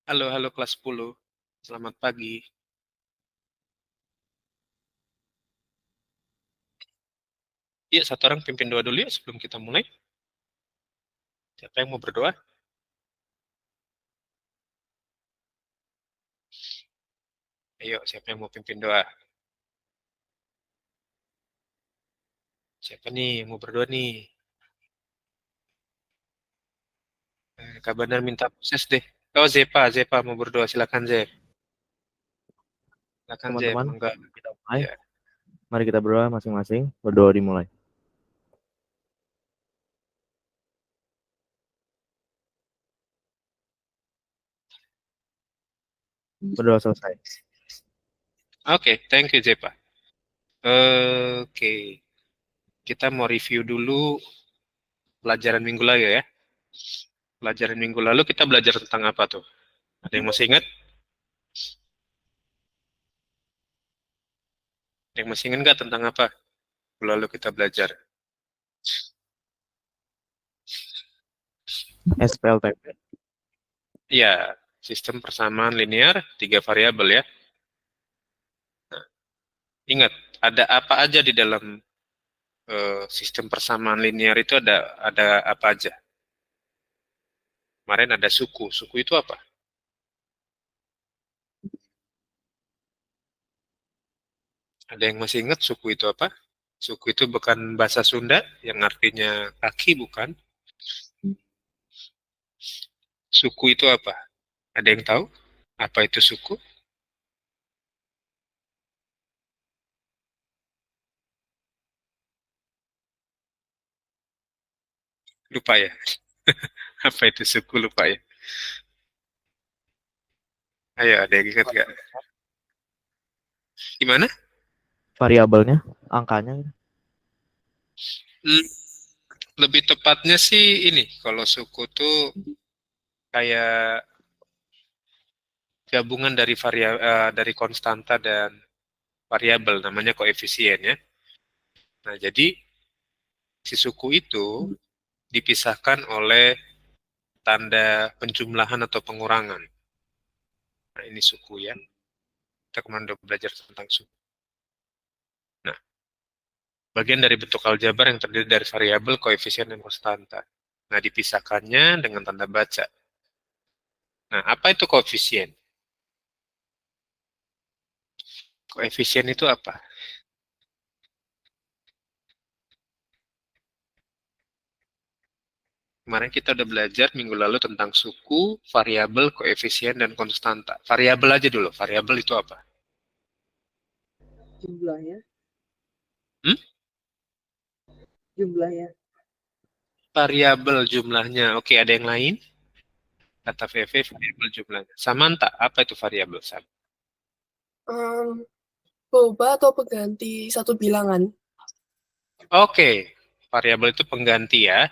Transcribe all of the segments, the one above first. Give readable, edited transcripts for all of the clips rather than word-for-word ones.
Halo, halo kelas 10. Selamat pagi. Iya, satu orang pimpin doa dulu ya sebelum kita mulai. Siapa yang mau berdoa? Ayo, siapa yang mau pimpin doa? Siapa nih yang mau berdoa nih? Kak Bandar minta proses deh. Oh, Zepa mau berdoa. Silakan, Zep. Silakan, Zep. Teman-teman, Enggak. kita mulai. Ya. Mari kita berdoa masing-masing. Berdoa dimulai. Berdoa selesai. Oke, thank you, Zepa. Oke, kita mau review dulu pelajaran minggu lalu ya. Pelajaran minggu lalu kita belajar tentang apa tuh? Ada yang masih ingat? Ada yang masih ingat nggak tentang apa? Lalu kita belajar. SPLTP. Ya, sistem persamaan linear, 3 variabel ya. Nah, ingat, ada apa aja di dalam sistem persamaan linear itu ada apa aja? Kemarin ada suku. Suku itu apa? Ada yang masih ingat suku itu apa? Suku itu bukan bahasa Sunda yang artinya kaki, bukan. Suku itu apa? Ada yang tahu? Apa itu suku? Lupa ya. Apa itu suku? Lupa ya. Ayo, ada yang ingat nggak? Gimana? Variabelnya, angkanya. Hmm, lebih tepatnya sih ini. Kalau suku tuh kayak gabungan dari konstanta dan variabel, namanya koefisien ya. Nah, jadi si suku itu dipisahkan oleh tanda penjumlahan atau pengurangan. Nah, ini suku ya. Kita kemarin udah belajar tentang suku. Nah, bagian dari bentuk aljabar yang terdiri dari variabel, koefisien, dan konstanta. Nah, dipisahkannya dengan tanda baca. Nah, apa itu koefisien? Koefisien itu apa? Kemarin kita udah belajar minggu lalu tentang suku, variabel, koefisien, dan konstanta. Variabel aja dulu. Variabel itu apa? Jumlahnya. Hmm? Jumlahnya. Variabel jumlahnya. Oke, ada yang lain? Kata VV, variabel jumlahnya. Samanta, apa itu variabel? Um, Peubah atau pengganti satu bilangan. Oke, variabel itu pengganti ya.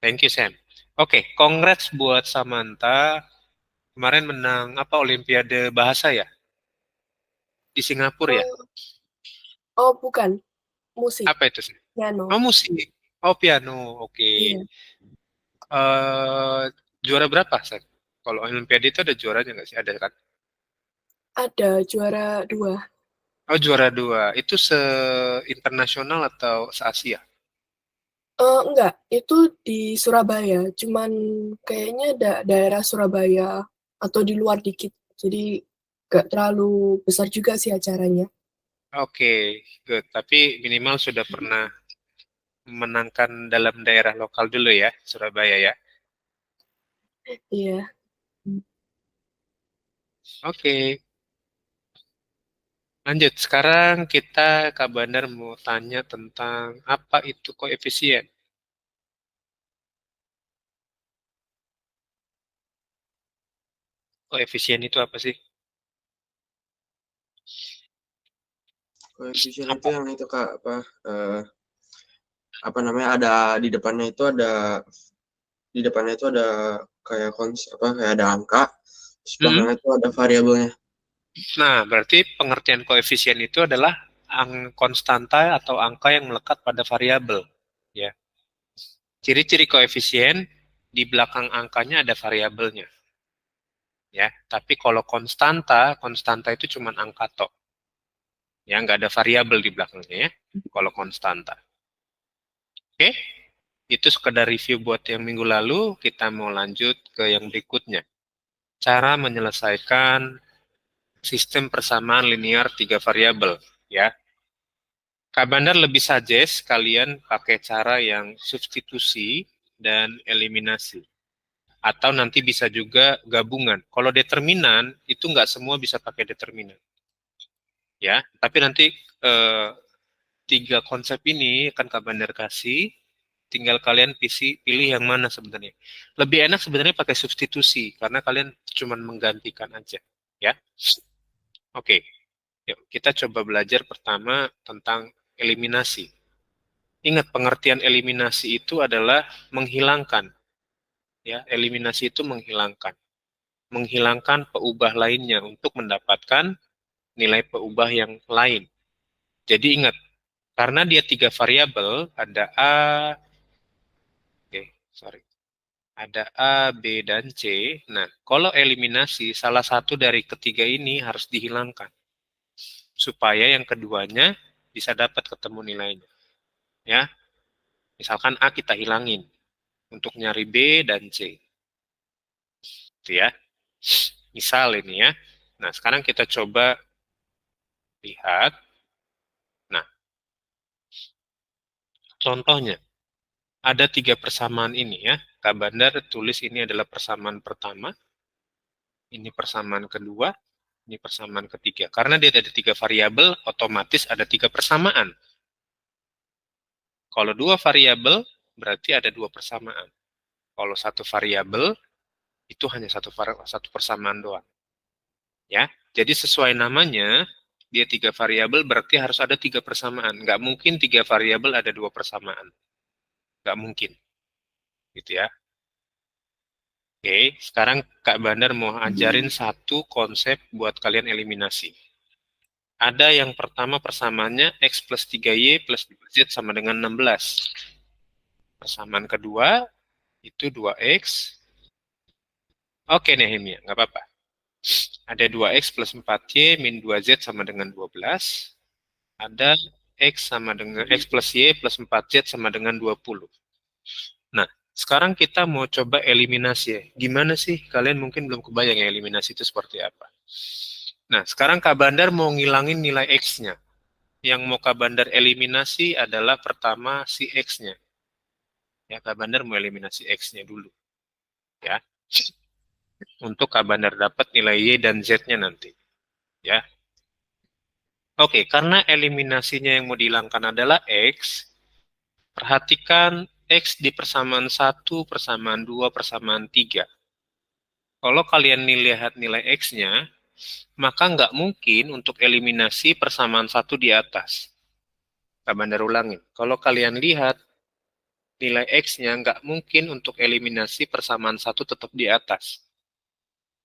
Thank you, Sam. Oke, congrats buat Samantha. Kemarin menang apa Olimpiade Bahasa ya? Di Singapura ya? Oh, oh bukan, musik, Apa itu sih? piano. Oh, musik. Oh, piano. Oke. Iya, Eh juara berapa, Sam? Kalau Olimpiade itu ada juaranya nggak sih? Ada kan? ada juara 2. Oh, juara 2. Itu se-internasional atau se-Asia? Enggak, itu di Surabaya. Cuman kayaknya daerah Surabaya atau di luar dikit. Jadi nggak terlalu besar juga sih acaranya. Oke, good. Tapi minimal sudah pernah memenangkan dalam daerah lokal dulu ya, Surabaya ya. Iya. Oke, lanjut. Sekarang kita Kak Bandar mau tanya tentang apa itu koefisien. Koefisien itu apa sih? Koefisien itu Apa? yang itu Kak, apa namanya, ada di depannya itu ada kayak kayak ada angka, terus Hmm? belakangnya itu ada variabelnya. Nah, berarti pengertian koefisien itu adalah konstanta atau angka yang melekat pada variabel. Ya. Ciri-ciri koefisien di belakang angkanya ada variabelnya. Ya, tapi kalau konstanta itu cuma angka tok. Ya, nggak ada variabel di belakangnya ya. Kalau konstanta. Oke, itu sekedar review buat yang minggu lalu. Kita mau lanjut ke yang berikutnya. Cara menyelesaikan sistem persamaan linear 3 variabel. Ya, Kak Bandar lebih suggest kalian pakai cara yang substitusi dan eliminasi. Atau nanti bisa juga gabungan. Kalau determinan, itu nggak semua bisa pakai determinan. Ya, tapi nanti 3 konsep ini akan Kak Bandar kasih, tinggal kalian pilih yang mana sebenarnya. Lebih enak sebenarnya pakai substitusi, karena kalian cuma menggantikan aja. Ya, oke. Yuk, kita coba belajar pertama tentang eliminasi. Ingat, pengertian eliminasi itu adalah menghilangkan. Ya, eliminasi itu menghilangkan. Menghilangkan peubah lainnya untuk mendapatkan nilai peubah yang lain. Jadi ingat, karena dia 3 variabel, ada A, ada A, B, dan C. Nah, kalau eliminasi, salah satu dari ketiga ini harus dihilangkan. Supaya yang keduanya bisa dapat ketemu nilainya. Ya, misalkan A kita hilangin untuk nyari B dan C. Itu ya. Misal ini ya. Nah, sekarang kita coba lihat. Nah, contohnya. Ada 3 persamaan ini ya. Kak Bandar tulis ini adalah persamaan pertama. Ini persamaan kedua. Ini persamaan ketiga. Karena dia ada 3 variabel, otomatis ada 3 persamaan. Kalau 2 variabel, berarti ada 2 persamaan. Kalau 1 variabel, itu hanya satu persamaan doang. Ya, jadi sesuai namanya, dia 3 variabel berarti harus ada 3 persamaan. Nggak mungkin 3 variabel ada 2 persamaan. Nggak mungkin. Gitu ya. Oke, sekarang Kak Bandar mau ajarin satu konsep buat kalian eliminasi. Ada yang pertama persamaannya X plus 3Y plus 2Z sama dengan 16. Persamaan kedua, itu 2X. Oke, Nehemia, nggak apa-apa. Ada 2X plus 4Y min 2Z sama dengan 12. Ada X sama dengan X plus Y plus 4Z sama dengan 20. Nah, sekarang kita mau coba eliminasi ya. Gimana sih? Kalian mungkin belum kebayang ya eliminasi itu seperti apa. Nah, sekarang Kak Bandar mau ngilangin nilai X-nya. Yang mau Kak Bandar eliminasi adalah pertama si X-nya. Ya, Kak Bandar mau eliminasi X-nya dulu. Ya. Untuk Kak Bandar dapat nilai Y dan Z-nya nanti. Ya. Oke, karena eliminasinya yang mau dihilangkan adalah X, perhatikan X di persamaan 1, persamaan 2, persamaan 3. Kalau kalian lihat nilai X-nya, maka nggak mungkin untuk eliminasi persamaan 1 di atas. Kak Bandar ulangin. Kalau kalian lihat nilai X-nya, nggak mungkin untuk eliminasi persamaan 1 tetap di atas.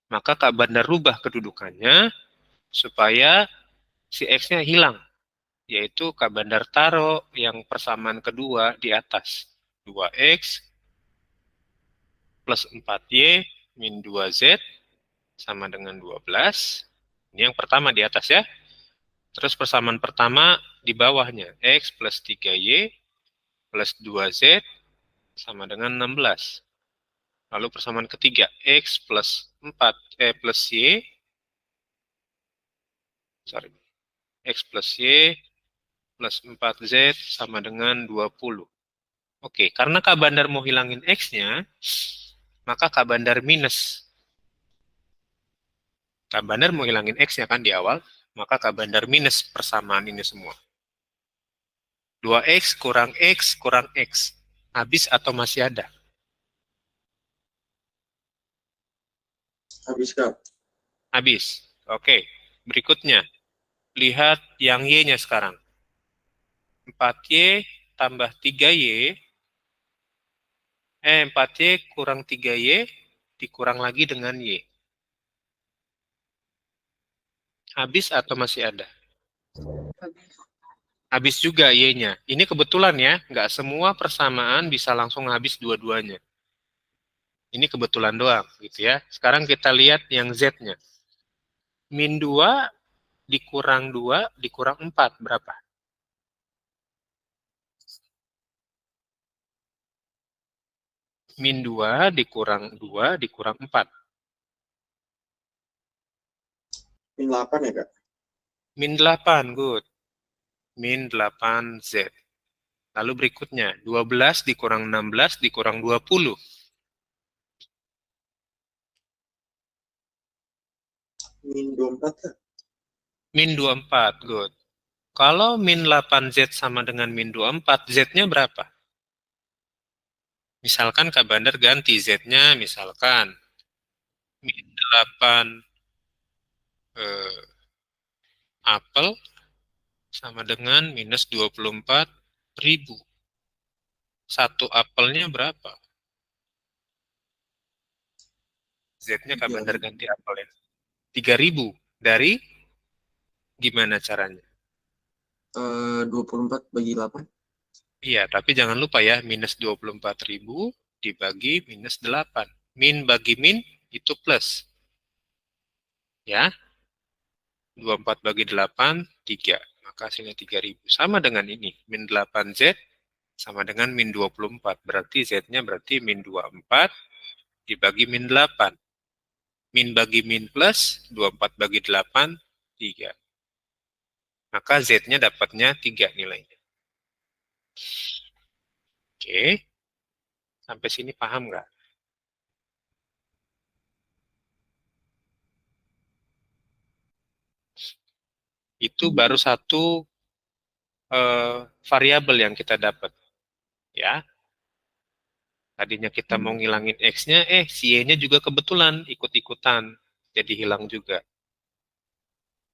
Maka Kak Bandar rubah kedudukannya supaya si X-nya hilang. Yaitu Kak Bandar taruh yang persamaan kedua di atas. 2X plus 4Y min 2Z sama dengan 12. Ini yang pertama di atas ya. Terus persamaan pertama di bawahnya. X plus 3Y plus 2Z sama dengan 16. Lalu persamaan ketiga. X plus 4, plus Y. X plus Y plus 4Z sama dengan 20. Oke, karena Kak Bandar mau hilangin X-nya, maka Kak Bandar minus. Kak Bandar mau hilangin X-nya kan di awal, maka Kak Bandar minus persamaan ini semua. 2X kurang X kurang X. Habis atau masih ada? Habis, Kak. Habis. Oke, berikutnya. Lihat yang Y-nya sekarang. 4Y tambah 3Y. 4Y kurang 3Y dikurang lagi dengan Y. Habis atau masih ada? Habis juga Y-nya. Ini kebetulan ya, nggak semua persamaan bisa langsung habis dua-duanya. Ini kebetulan doang, gitu ya. Sekarang kita lihat yang Z-nya. Min 2 dikurang 2 dikurang 4, berapa? Min 2 dikurang 2 dikurang 4. Min 8 ya, Kak? Min 8, good. Min 8Z. Lalu berikutnya, 12 dikurang 16 dikurang 20. Min 24, Kak? Min 24, good. Kalau min 8Z sama dengan min 24, Z-nya berapa? Misalkan Kak Bandar ganti Z-nya, misalkan min 8 apel sama dengan minus 24.000. Satu apelnya berapa? Z-nya Kak Bandar ganti apelnya. 3.000. Dari gimana caranya? 24 bagi 8. Iya, tapi jangan lupa ya, minus 24.000 dibagi minus 8. Min bagi min itu plus. Ya, 24 bagi 8, 3. Maka hasilnya 3.000. Sama dengan ini, min 8Z sama dengan min 24. Berarti Z-nya berarti min 24 dibagi min 8. Min bagi min plus, 24 bagi 8, 3. Maka Z-nya dapatnya 3 nilainya. Oke. Sampai sini paham nggak? Itu baru satu variabel yang kita dapat. Ya. Tadinya kita mau ngilangin X-nya, si Y-nya juga kebetulan ikut-ikutan. Jadi hilang juga.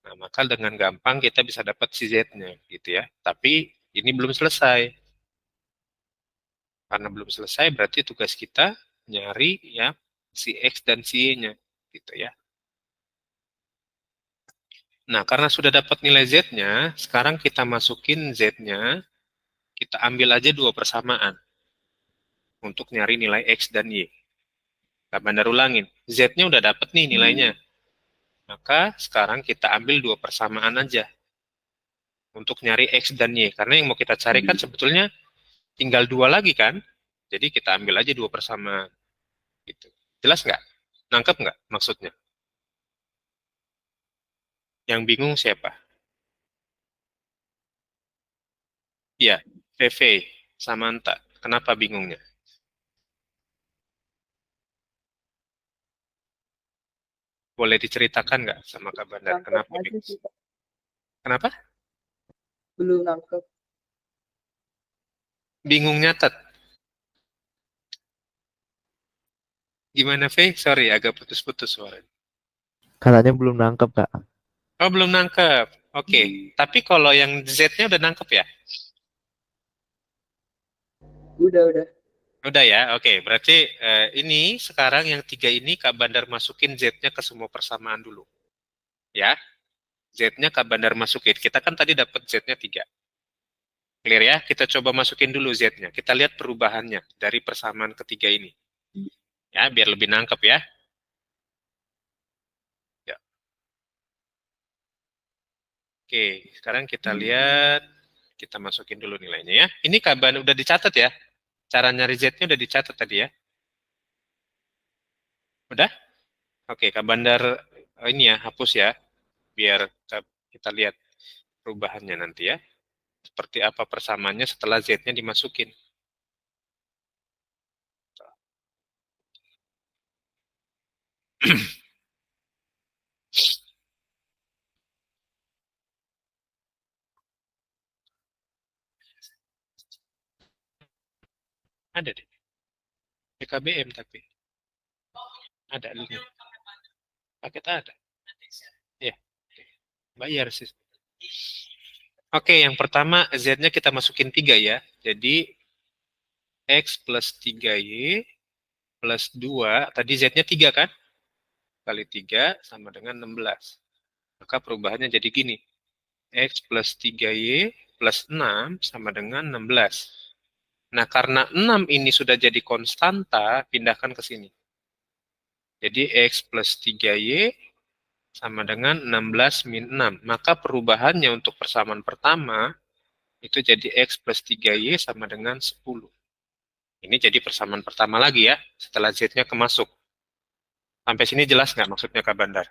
Nah, maka dengan gampang kita bisa dapat si Z-nya, gitu ya. Tapi ini belum selesai. Karena belum selesai, berarti tugas kita nyari ya si X dan si Y-nya, gitu ya. Nah, karena sudah dapat nilai Z-nya, sekarang kita masukin Z-nya, kita ambil aja dua persamaan untuk nyari nilai X dan Y. Kita bandar ulangin. Z-nya udah dapat nih nilainya. Maka sekarang kita ambil dua persamaan aja untuk nyari X dan Y. Karena yang mau kita cari kan sebetulnya tinggal dua lagi kan. Jadi kita ambil aja dua persamaan. Gitu. Jelas nggak? Nangkep nggak maksudnya? Yang bingung siapa? Iya, VV, Samantha. Kenapa bingungnya? Boleh diceritakan nggak sama Kak Bandar? Kenapa bingung? Kenapa? Belum nangkep. Bingung nyatet. Gimana, V? Sorry, agak putus-putus suara. Katanya belum nangkep, Kak. Oh, belum nangkep. Oke. Tapi kalau yang Z-nya udah nangkep ya? Udah. Udah ya, oke. Berarti ini sekarang yang tiga ini Kak Bandar masukin Z-nya ke semua persamaan dulu. Ya, Z-nya Kak Bandar masukin. Kita kan tadi dapat Z-nya 3. Clear ya? Kita coba masukin dulu Z-nya. Kita lihat perubahannya dari persamaan ketiga ini. Ya, biar lebih nangkep ya. Ya. Oke, sekarang kita lihat. Kita masukin dulu nilainya ya. Ini Kak Bandar udah dicatat ya? Cara nyari Z-nya udah dicatat tadi ya? Udah? Oke, Kak Bandar ini ya, hapus ya. Biar kita lihat perubahannya nanti ya. Seperti apa persamaannya setelah Z-nya dimasukin. Ada deh. PKBM tapi. Ada linknya. Paket ada. Ya. Bayar sih. Oke, yang pertama Z-nya kita masukin 3 ya. Jadi X plus 3Y plus 2. Tadi Z-nya 3 kan? Kali 3 sama dengan 16. Maka perubahannya jadi gini. X plus 3Y plus 6 sama dengan 16. Nah, karena 6 ini sudah jadi konstanta, pindahkan ke sini. Jadi X plus 3Y sama dengan 16 min 6. Maka perubahannya untuk persamaan pertama itu jadi X plus 3Y sama dengan 10. Ini jadi persamaan pertama lagi ya, setelah Z-nya kemasuk. Sampai sini jelas nggak maksudnya Kak Bandar?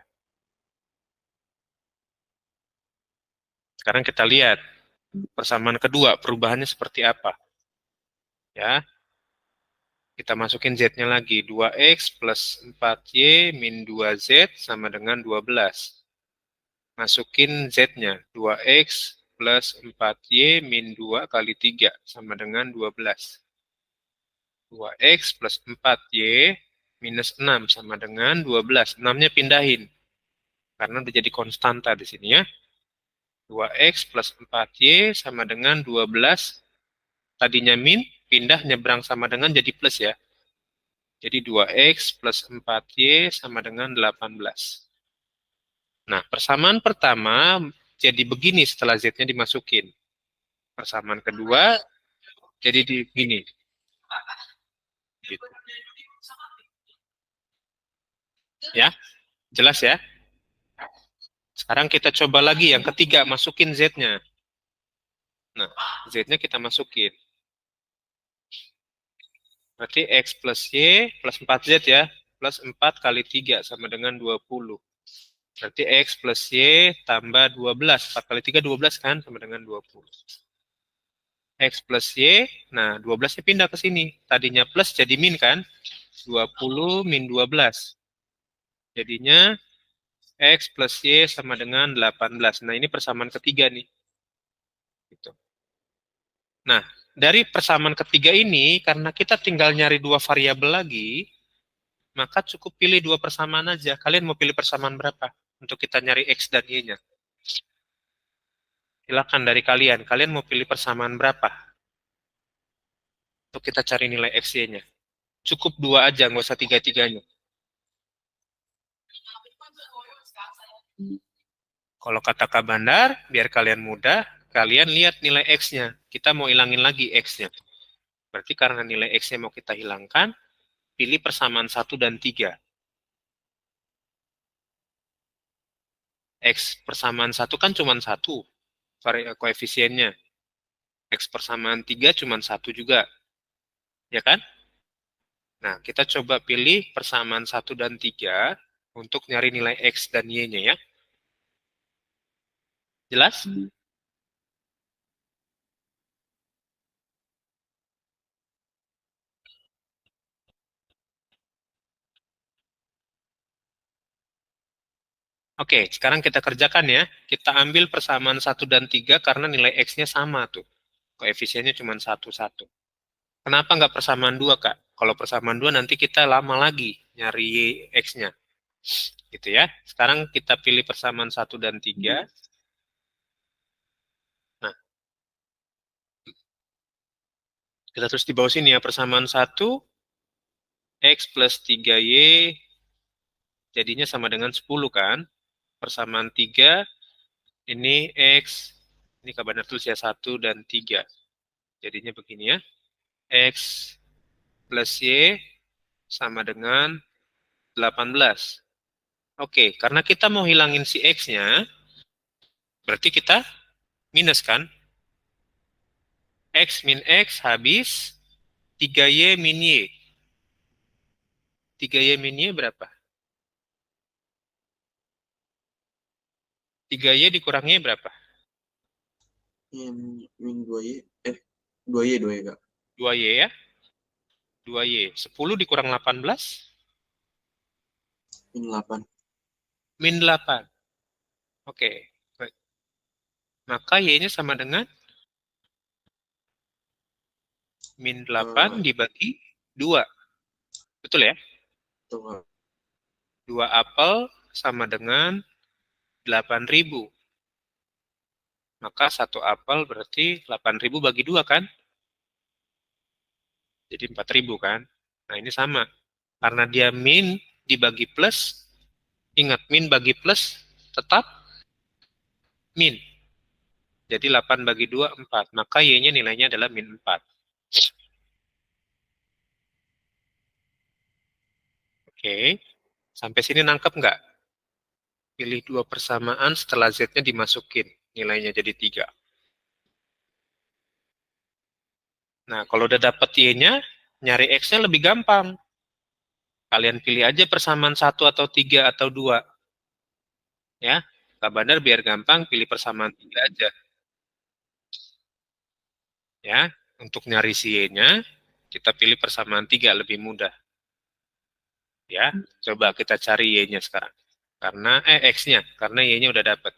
Sekarang kita lihat persamaan kedua, perubahannya seperti apa. Ya, kita masukin Z-nya lagi. 2X plus 4Y min 2Z sama dengan 12. Masukin Z-nya. 2X plus 4Y min 2 kali 3 sama dengan 12. 2X plus 4Y minus 6 sama dengan 12. 6-nya pindahin. Karena udah jadi konstanta di sini ya. 2X plus 4Y sama dengan 12. Tadinya min, pindah nyebrang sama dengan jadi plus ya. Jadi 2X plus 4Y sama dengan 18. Nah, persamaan pertama jadi begini setelah Z-nya dimasukin. Persamaan kedua jadi begini. Gitu. Ya, jelas ya? Sekarang kita coba lagi yang ketiga, masukin Z-nya. Nah, Z-nya kita masukin. Berarti X plus Y plus 4Z ya. Plus 4 kali 3 sama dengan 20. Berarti X plus Y tambah 12. 4 kali 3, 12 kan? Sama dengan 20. X plus Y, nah 12-nya pindah ke sini. Tadinya plus jadi min kan? 20 min 12. Jadinya X plus Y sama dengan 18. Nah, ini persamaan ketiga nih. Gitu. Nah, dari persamaan ketiga ini, karena kita tinggal nyari dua variabel lagi, maka cukup pilih dua persamaan aja. Kalian mau pilih persamaan berapa? Untuk kita nyari X dan Y-nya. Silakan dari kalian. Kalian mau pilih persamaan berapa? Untuk kita cari nilai X, Y-nya. Cukup dua aja, nggak usah tiga-tiganya. Kalau kata Kak Bandar, biar kalian mudah, kalian lihat nilai X-nya. Kita mau hilangin lagi X-nya. Berarti karena nilai X-nya mau kita hilangkan, pilih persamaan 1 dan 3. X persamaan 1 kan cuma 1 koefisiennya. X persamaan 3 cuma 1 juga. Ya kan? Nah, kita coba pilih persamaan 1 dan 3 untuk nyari nilai X dan Y-nya ya. Jelas? Oke, sekarang kita kerjakan ya. Kita ambil persamaan 1 dan 3 karena nilai X-nya sama tuh. Koefisiennya cuma 1, 1. Kenapa nggak persamaan 2, Kak? Kalau persamaan 2 nanti kita lama lagi nyari X-nya. Gitu ya. Sekarang kita pilih persamaan 1 dan 3. Nah, kita terus di bawah sini ya. Persamaan 1, X plus 3Y jadinya sama dengan 10 kan. Persamaan 3, ini X, ini kabarnya tulis ya 1 dan 3. Jadinya begini ya. X plus Y sama dengan 18. Oke, karena kita mau hilangin si X-nya, berarti kita minus kan? X min X habis 3Y min Y. 3Y min Y berapa? 3Y dikurangi berapa? Min 2Y, 2Y, Kak. 2Y ya. 2Y. 10 dikurang 18? Min 8. Min 8. Oke. Baik. Maka Y-nya sama dengan min 8 dibagi 2. Betul ya? Tuh, Kak. 2 apel sama dengan 8.000. Maka 1 apel berarti 8.000 bagi 2 kan? Jadi 4.000 kan? Nah ini sama. Karena dia min dibagi plus, ingat min bagi plus tetap min. Jadi 8 bagi 2, 4. Maka Y-nya nilainya adalah min 4. Oke. Sampai sini nangkep nggak? Pilih dua persamaan setelah Z-nya dimasukin. Nilainya jadi 3. Nah, kalau udah dapet Y-nya, nyari X-nya lebih gampang. Kalian pilih aja persamaan 1 atau 3 atau 2. Ya, Kak Bandar biar gampang pilih persamaan 3 aja. Ya, untuk nyari si Y-nya, kita pilih persamaan 3 lebih mudah. Ya, coba kita cari Y-nya sekarang. Karena X-nya, karena Y-nya udah dapet.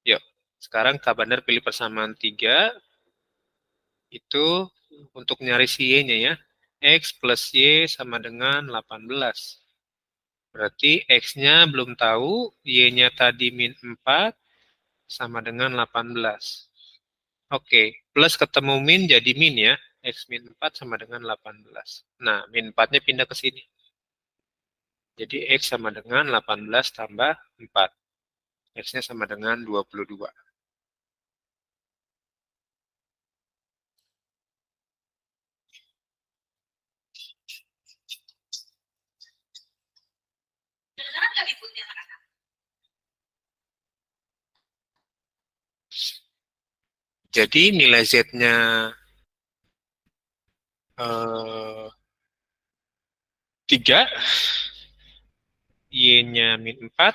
Yuk, sekarang Kak Bandar pilih persamaan 3, itu untuk nyari si Y-nya ya. X plus Y sama dengan 18. Berarti X-nya belum tahu, Y-nya tadi min 4, sama dengan 18. Oke, plus ketemu min jadi min ya. X min 4 sama dengan 18. Nah, min 4-nya pindah ke sini. Jadi X sama dengan 18 tambah 4. X-nya sama dengan 22. Jadi nilai Z-nya 3, Y-nya min 4,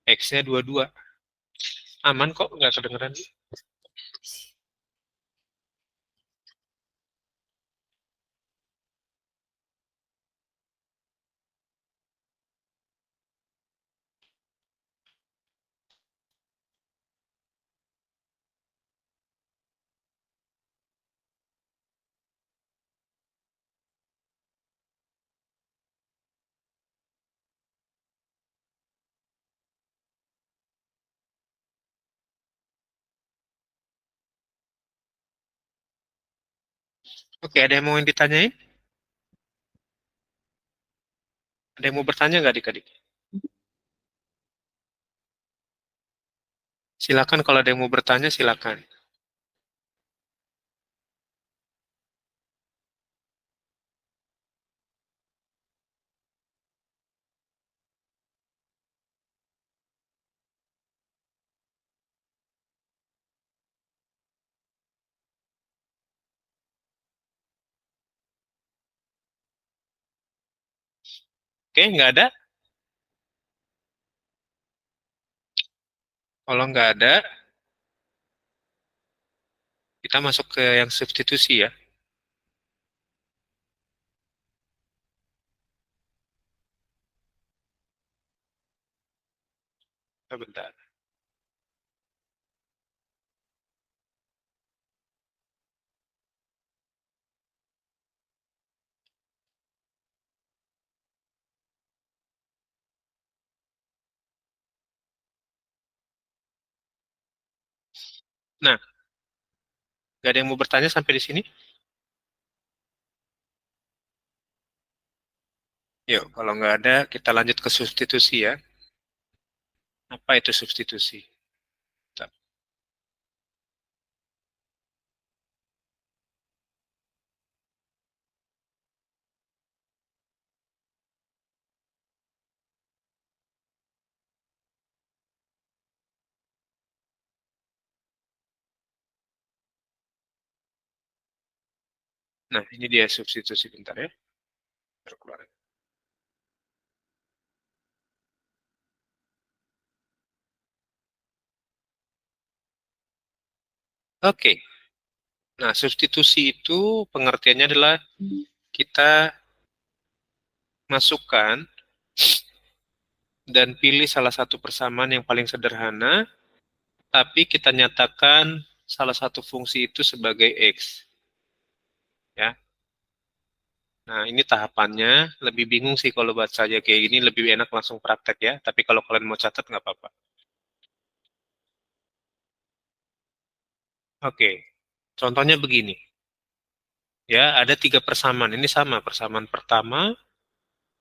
X-nya 22. Aman kok, nggak kedengeran. Oke, ada yang mau ditanyain? Ada yang mau bertanya nggak adik-adik? Silakan kalau ada yang mau bertanya, silakan. Oke, nggak ada? Kalau nggak ada, kita masuk ke yang substitusi ya. Sebentar. Nah, nggak ada yang mau bertanya sampai di sini? Yuk, kalau nggak ada, kita lanjut ke substitusi ya. Apa itu substitusi? Bentar. Nah, ini dia substitusi, bentar ya. Baru keluar. Oke. Nah, substitusi itu pengertiannya adalah kita masukkan dan pilih salah satu persamaan yang paling sederhana, tapi kita nyatakan salah satu fungsi itu sebagai X. Ya. Nah, ini tahapannya. Lebih bingung sih kalau baca aja kayak gini, lebih enak langsung praktek ya. Tapi kalau kalian mau catat, nggak apa-apa. Oke, contohnya begini. Ya, ada 3 persamaan. Ini sama, persamaan pertama,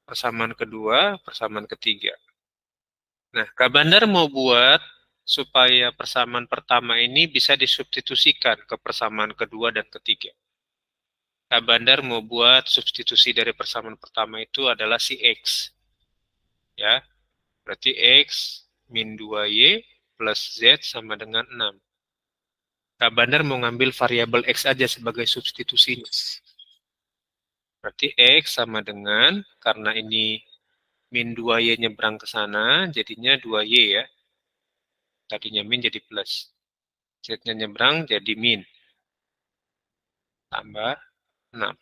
persamaan kedua, persamaan ketiga. Nah, Kak Bandar mau buat supaya persamaan pertama ini bisa disubstitusikan ke persamaan kedua dan ketiga. Kak Bandar mau buat substitusi dari persamaan pertama itu adalah si X. Ya, berarti X min 2Y plus Z sama dengan 6. Kak Bandar mau ngambil variabel X aja sebagai substitusinya. Berarti X sama dengan, karena ini min 2Y nyebrang ke sana, jadinya 2Y ya. Tadinya min jadi plus. Z-nya nyebrang jadi min. Tambah 6.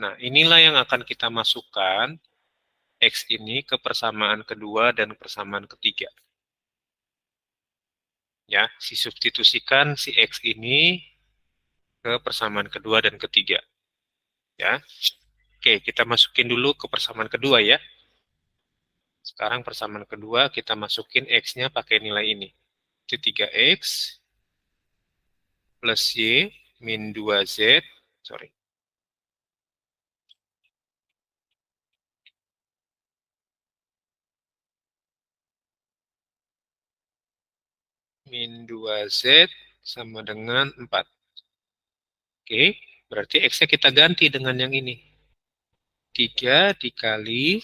Nah, inilah yang akan kita masukkan X ini ke persamaan kedua dan persamaan ketiga. Ya, disubstitusikan si X ini ke persamaan kedua dan ketiga. Ya. Oke, kita masukin dulu ke persamaan kedua ya. Sekarang persamaan kedua kita masukin X-nya pakai nilai ini. Itu 3X plus Y min 2Z. Sorry. Min 2Z sama dengan 4. Oke, berarti X-nya kita ganti dengan yang ini. 3 dikali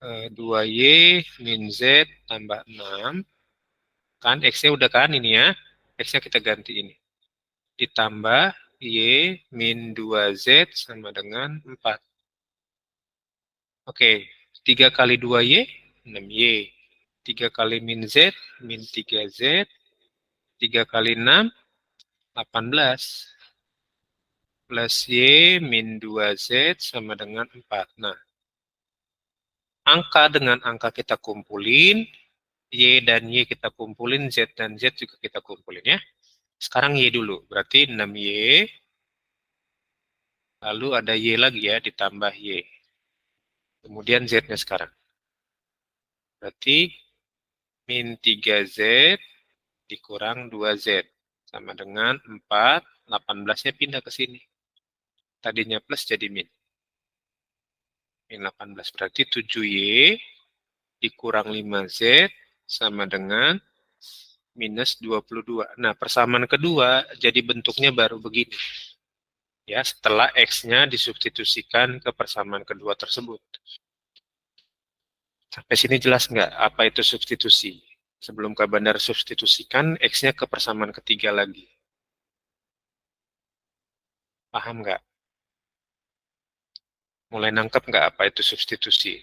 2Y min Z tambah 6. Kan X-nya udah kan ini ya. X-nya kita ganti ini. Ditambah Y min 2Z sama dengan 4. Oke, 3 kali 2Y, 6Y. 3 kali min Z, min 3Z. 3 kali 6, 18. Plus Y min 2Z sama dengan 4. Nah, angka dengan angka kita kumpulin, Y dan Y kita kumpulin, Z dan Z juga kita kumpulin ya. Sekarang Y dulu, berarti 6Y, lalu ada Y lagi ya, ditambah Y. Kemudian Z-nya sekarang. Berarti min 3Z dikurang 2Z. Sama dengan 4, 18-nya pindah ke sini. Tadinya plus jadi min. Min 18, berarti 7Y dikurang 5Z sama dengan minus 22. Nah, persamaan kedua jadi bentuknya baru begini. Ya, setelah X-nya disubstitusikan ke persamaan kedua tersebut. Sampai sini jelas nggak apa itu substitusi? Sebelum Kak Bandar substitusikan, X-nya ke persamaan ketiga lagi. Paham nggak? Mulai nangkep nggak apa itu substitusi?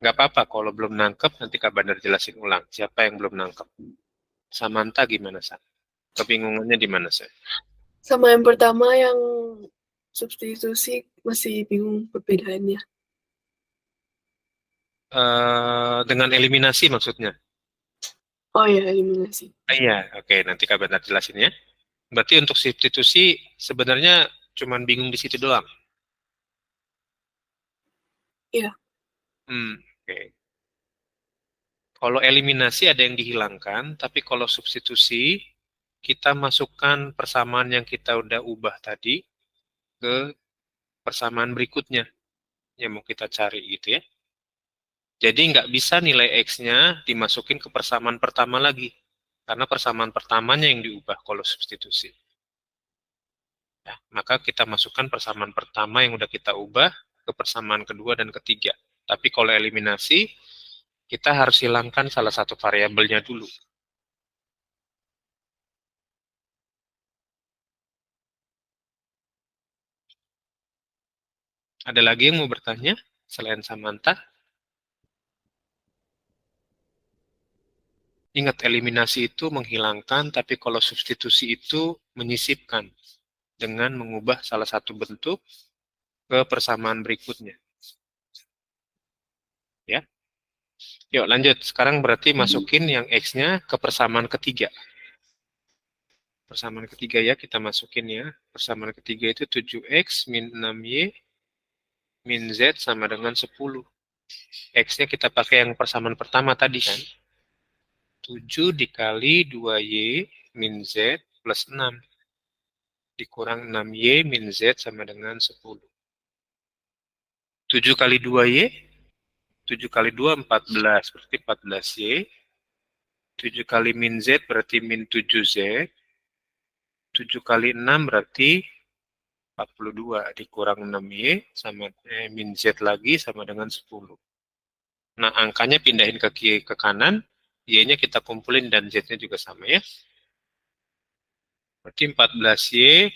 Nggak apa-apa, kalau belum nangkep, nanti Kak Bandar jelasin ulang. Siapa yang belum nangkep? Samantha gimana, Sa? Kebingungannya di mana, Sa? Sama yang pertama yang substitusi masih bingung perbedaannya. Dengan eliminasi maksudnya? Oh ya, eliminasi. Iya, oke, nanti Kak Bandar jelasin ya. Berarti untuk substitusi sebenarnya cuman bingung di situ doang. Iya. Oke. Kalau eliminasi ada yang dihilangkan, tapi kalau substitusi kita masukkan persamaan yang kita udah ubah tadi ke persamaan berikutnya yang mau kita cari gitu ya. Jadi nggak bisa nilai X-nya dimasukin ke persamaan pertama lagi. Karena persamaan pertamanya yang diubah kalau substitusi. Ya, maka kita masukkan persamaan pertama yang udah kita ubah ke persamaan kedua dan ketiga. Tapi kalau eliminasi, kita harus hilangkan salah satu variabelnya dulu. Ada lagi yang mau bertanya selain Samantha? Ingat, eliminasi itu menghilangkan, tapi kalau substitusi itu menyisipkan dengan mengubah salah satu bentuk ke persamaan berikutnya. Ya. Yuk lanjut. Sekarang berarti masukin yang X-nya ke persamaan ketiga. Persamaan ketiga ya, kita masukin ya. Persamaan ketiga itu 7X min 6Y min Z sama dengan 10. X-nya kita pakai yang persamaan pertama tadi kan. 7 dikali 2Y min Z plus 6. Dikurang 6Y min Z sama dengan 10. 7 kali 2Y, 7 kali 2, 14. Berarti 14Y. 7 kali min Z berarti min 7Z. 7 kali 6 berarti 42 dikurang 6Y sama min Z lagi sama dengan 10. Nah, angkanya pindahin ke kiri ke kanan, Y-nya kita kumpulin dan Z-nya juga sama ya. Berarti 14Y,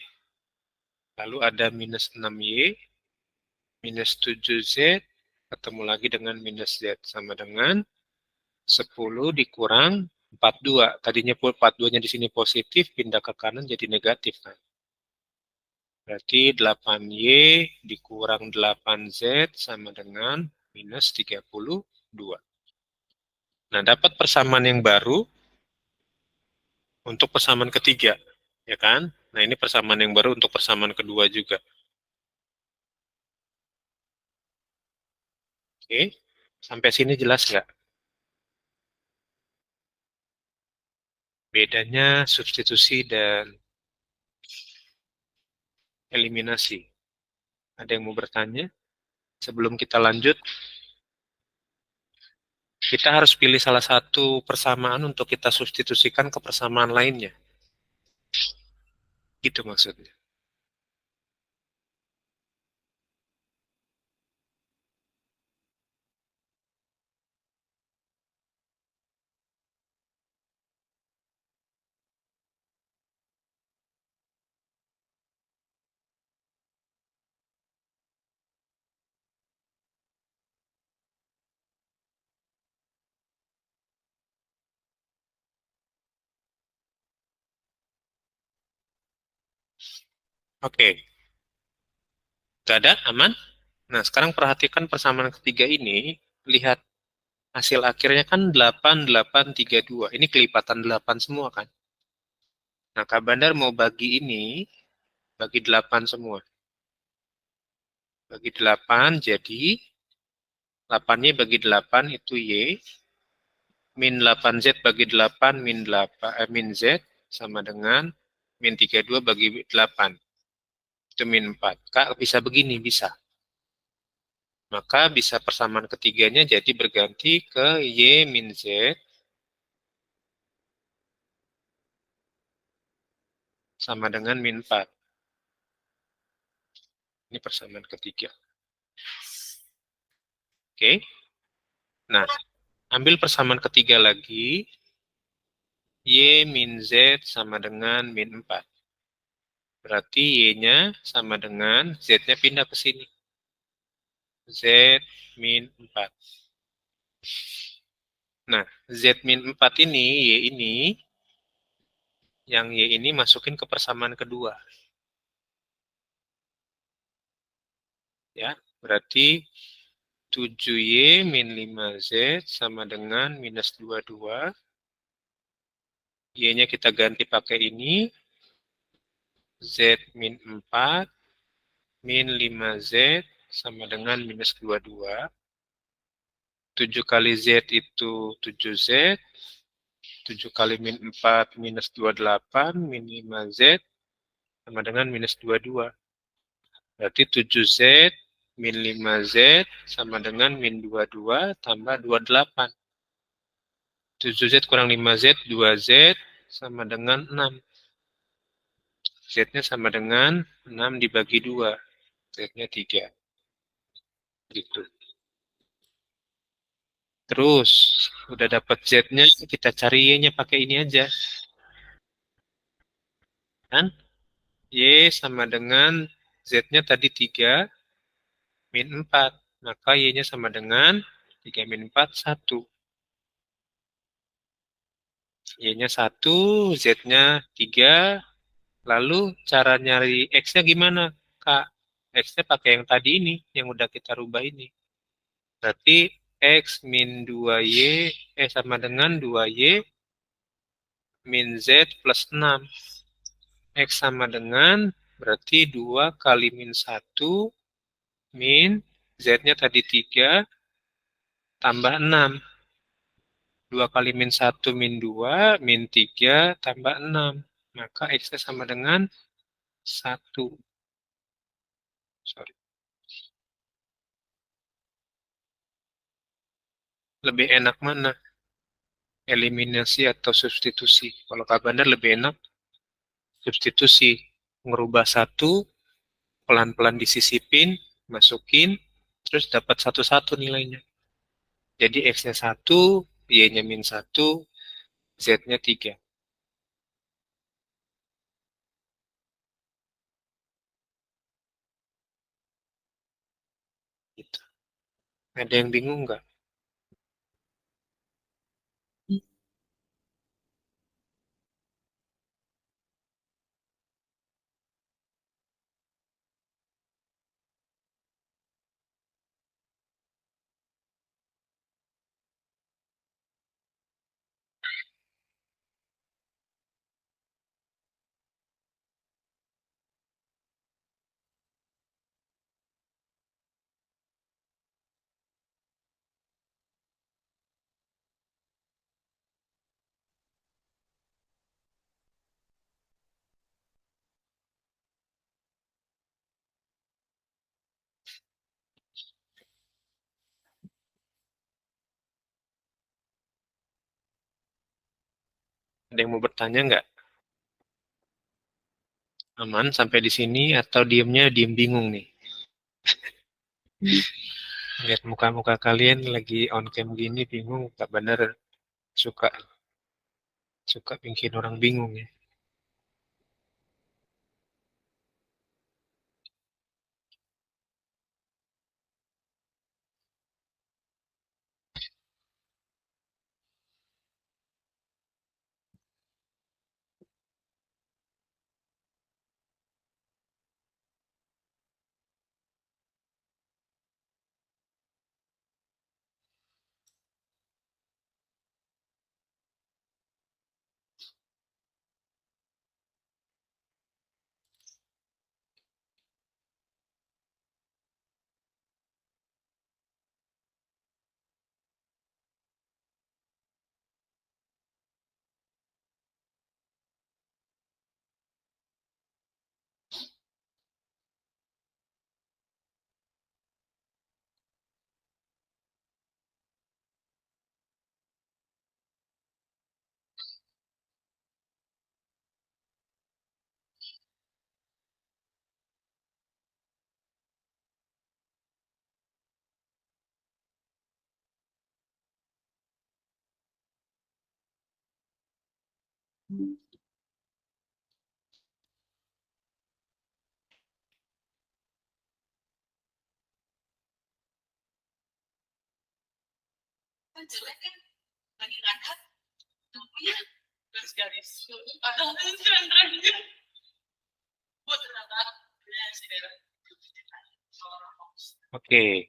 lalu ada minus 6Y, minus 7Z, ketemu lagi dengan minus Z sama dengan 10 dikurang 42. Tadinya 42-nya di sini positif, pindah ke kanan jadi negatif kan. Berarti 8Y dikurang 8Z sama dengan minus 32. Nah, dapat persamaan yang baru untuk persamaan ketiga, ya kan? Nah, ini persamaan yang baru untuk persamaan kedua juga. Oke, sampai sini jelas nggak? Bedanya substitusi dan eliminasi. Ada yang mau bertanya? Sebelum kita lanjut, kita harus pilih salah satu persamaan untuk kita substitusikan ke persamaan lainnya. Gitu maksudnya. Oke. Gak ada? Aman? Nah, sekarang perhatikan persamaan ketiga ini. Lihat hasil akhirnya kan 8, 8, 3, 2. Ini kelipatan 8 semua kan? Nah, Kak Bandar mau bagi ini, bagi 8 semua. Bagi 8, jadi 8-nya bagi 8 itu Y. Min 8Z bagi 8, min Z sama dengan min 32 bagi 8. Itu min 4. Kak, bisa begini? Bisa. Maka bisa persamaan ketiganya jadi berganti ke Y min Z sama dengan min 4. Ini persamaan ketiga. Oke. Nah, ambil persamaan ketiga lagi. Y min Z sama dengan min 4. Berarti Y-nya sama dengan Z-nya pindah ke sini. Z min 4. Nah, Z min 4 ini, Y ini, yang Y ini masukin ke persamaan kedua. Ya, berarti 7Y min 5Z sama dengan minus 22. Y-nya kita ganti pakai ini. Z min 4 min 5Z sama dengan minus 22. 7 kali Z itu 7Z. 7 kali min 4 minus 28 min 5Z sama dengan minus 22. Berarti 7Z min 5Z sama dengan min 22 tambah 28. 7Z kurang 5Z, 2Z sama dengan 6. Z-nya sama dengan 6 dibagi 2. Z-nya 3. Gitu. Terus, udah dapat Z-nya, kita cari Y-nya pakai ini aja. Kan? Y sama dengan Z-nya tadi 3 min 4. Maka Y-nya sama dengan 3 min 4, 1. Y-nya 1, Z-nya 3. Lalu cara nyari X-nya gimana, Kak? X-nya pakai yang tadi ini, yang udah kita rubah ini. Berarti X min 2Y, sama dengan 2Y min Z plus 6. X sama dengan, berarti 2 kali min 1, min Z-nya tadi 3, tambah 6. 2 kali min 1 min 2, min 3, tambah 6. Maka X-nya sama dengan 1. Sorry. Lebih enak mana? Eliminasi atau substitusi? Kalau Kak Bandar lebih enak substitusi, ngerubah satu, pelan-pelan disisipin, masukin, terus dapat satu-satu nilainya. Jadi X-nya 1, Y-nya min 1, Z-nya 3. Gitu. Ada yang bingung nggak? Ada yang mau bertanya nggak? Aman sampai di sini atau diem bingung nih? Lihat muka-muka kalian lagi on cam gini bingung, tak bener suka bikin orang bingung ya. Oke.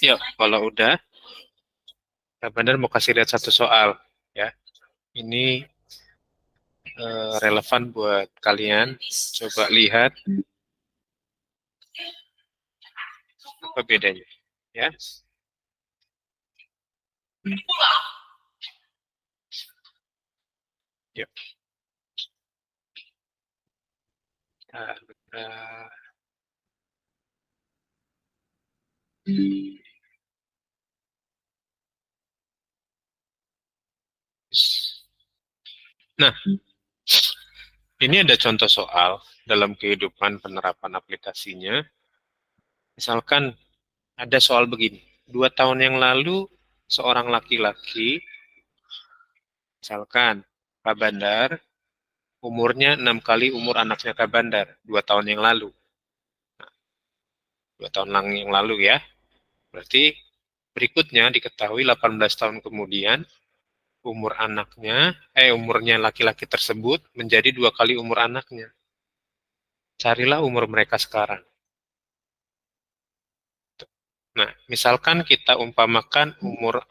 Yuk, kalau udah, Kak Bandar mau kasih lihat satu soal ya. Ini relevan buat kalian. Coba lihat apa bedanya ya. Yuk. Nah, ini ada contoh soal dalam kehidupan penerapan aplikasinya. Misalkan ada soal begini, 2 tahun yang lalu seorang laki-laki, misalkan Pak Bandar, umurnya 6 kali umur anaknya Kak Bandar, 2 tahun yang lalu. 2 tahun yang lalu ya. Berarti berikutnya diketahui 18 tahun kemudian umurnya laki-laki tersebut menjadi 2 kali umur anaknya. Carilah umur mereka sekarang. Nah, misalkan kita umpamakan umur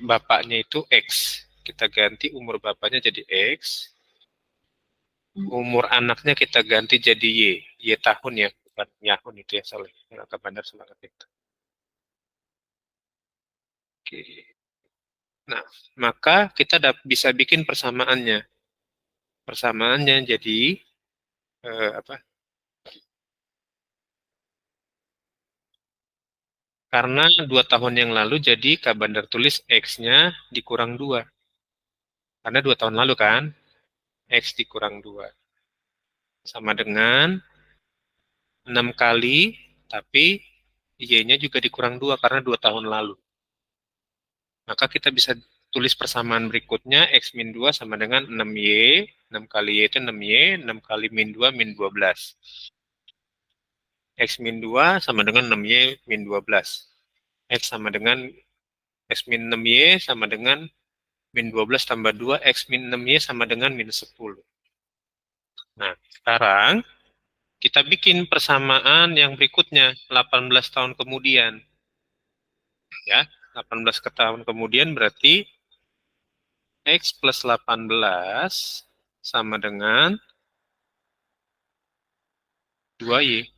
bapaknya itu X. Kita ganti umur bapaknya jadi X. Umur anaknya kita ganti jadi Y. Y tahun ya, bukan tahun itu ya, salah. Kak Bandar salah ketik. Oke. Nah, maka kita bisa bikin persamaannya. Persamaannya jadi apa? Karena 2 tahun yang lalu jadi Kak Bandar tulis X-nya dikurang 2. Karena 2 tahun lalu kan, X dikurang 2. Sama dengan 6 kali, tapi Y-nya juga dikurang 2 karena 2 tahun lalu. Maka kita bisa tulis persamaan berikutnya, X min 2 sama dengan 6Y, 6 kali Y itu 6Y, 6 kali min 2, min 12. X min 2 sama dengan 6Y min 12. X sama dengan X min 6Y sama dengan min 12 tambah 2, X min 6Y sama dengan min 10. Nah, sekarang kita bikin persamaan yang berikutnya, 18 tahun kemudian. Ya, 18 tahun kemudian berarti X plus 18 sama dengan 2Y.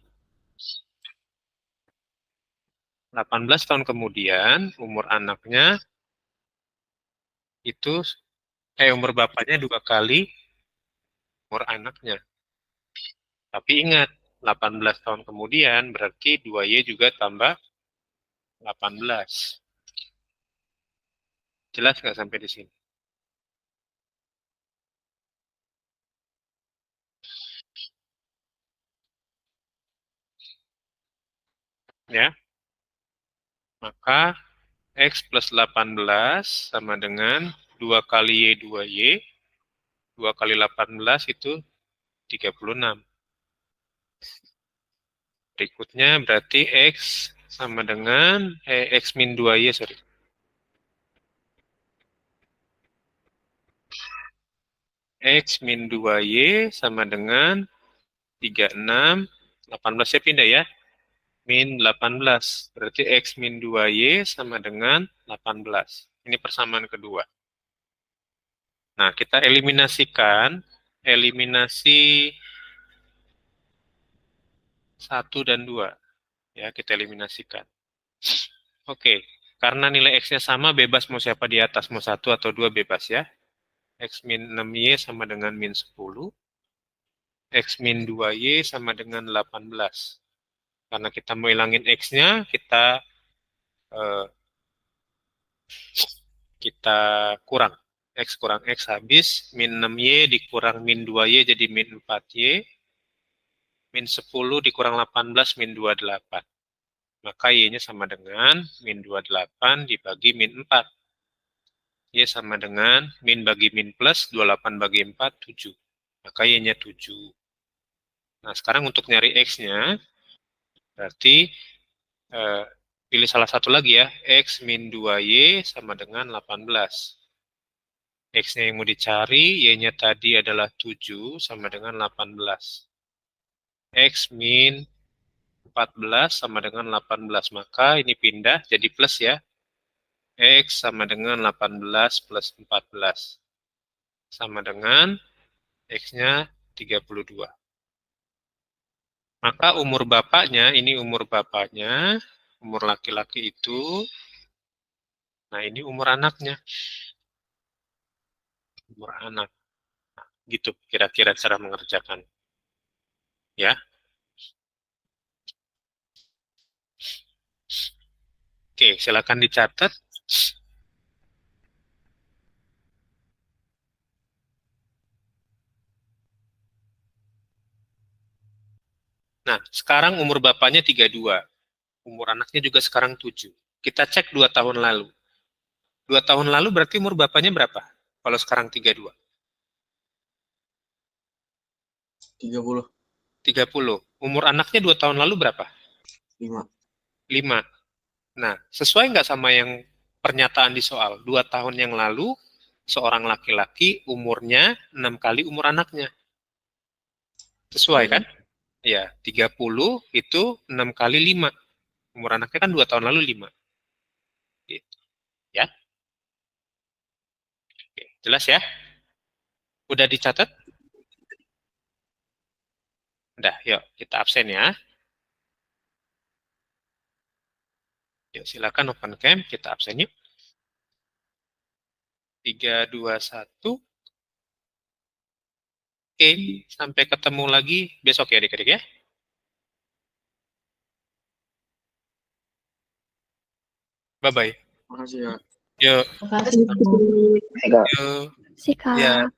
18 tahun kemudian, umur anaknya itu, umur bapaknya 2 kali umur anaknya. Tapi ingat, 18 tahun kemudian berarti 2Y juga tambah 18. Jelas nggak sampai di sini? Ya, maka X plus 18 sama dengan 2 kali Y 2Y, 2 kali 18 itu 36. Berikutnya berarti X sama dengan, X min 2Y, sorry. X min 2Y sama dengan 36, 18 nya pindah ya, min 18. Berarti X min 2Y sama dengan 18. Ini persamaan kedua. Nah, kita eliminasikan, eliminasi 1 dan 2. Ya, kita eliminasikan. Oke, karena nilai X-nya sama, bebas mau siapa di atas, mau 1 atau 2 bebas ya. X min 6Y sama dengan min 10. X min 2Y sama dengan 18. Karena kita mau hilangin X-nya, kita kurang. X kurang X habis, min 6Y dikurang min 2Y jadi min 4Y. Min 10 dikurang 18, min 28. Maka Y-nya sama dengan min 28 dibagi min 4. Y sama dengan min bagi min plus, 28 bagi 4, 7. Maka Y-nya 7. Nah, sekarang untuk nyari X-nya, berarti pilih salah satu lagi ya. X min 2Y sama dengan 18. X-nya yang mau dicari, Y-nya tadi adalah 7 sama dengan 18. X min 14 sama dengan 18. Maka ini pindah jadi plus ya. X sama dengan 18 plus 14. Sama dengan X-nya 32. Maka umur bapaknya, ini umur bapaknya, umur laki-laki itu, nah ini umur anaknya. Umur anak. Nah, gitu kira-kira cara mengerjakan. Ya. Oke, silakan dicatat. Nah, sekarang umur bapaknya 32. Umur anaknya juga sekarang 7. Kita cek 2 tahun lalu. 2 tahun lalu berarti umur bapaknya berapa? Kalau sekarang 32. 30. 30. Umur anaknya 2 tahun lalu berapa? 5. 5. Nah, sesuai nggak sama yang pernyataan di soal? 2 tahun yang lalu, seorang laki-laki umurnya 6 kali umur anaknya. Sesuai kan? Ya, 30 itu 6 kali 5. Umur anaknya kan 2 tahun lalu 5. Gitu. Ya. Oke, jelas ya? Udah dicatat? Udah, yuk kita absen ya. Yuk, silakan open cam, kita absen yuk. 3, 2, 1. Oke, sampai ketemu lagi besok ya adik-adik ya. Bye-bye. Makasih ya. Yuk, Makasih. yuk. sih, Kak. Ya,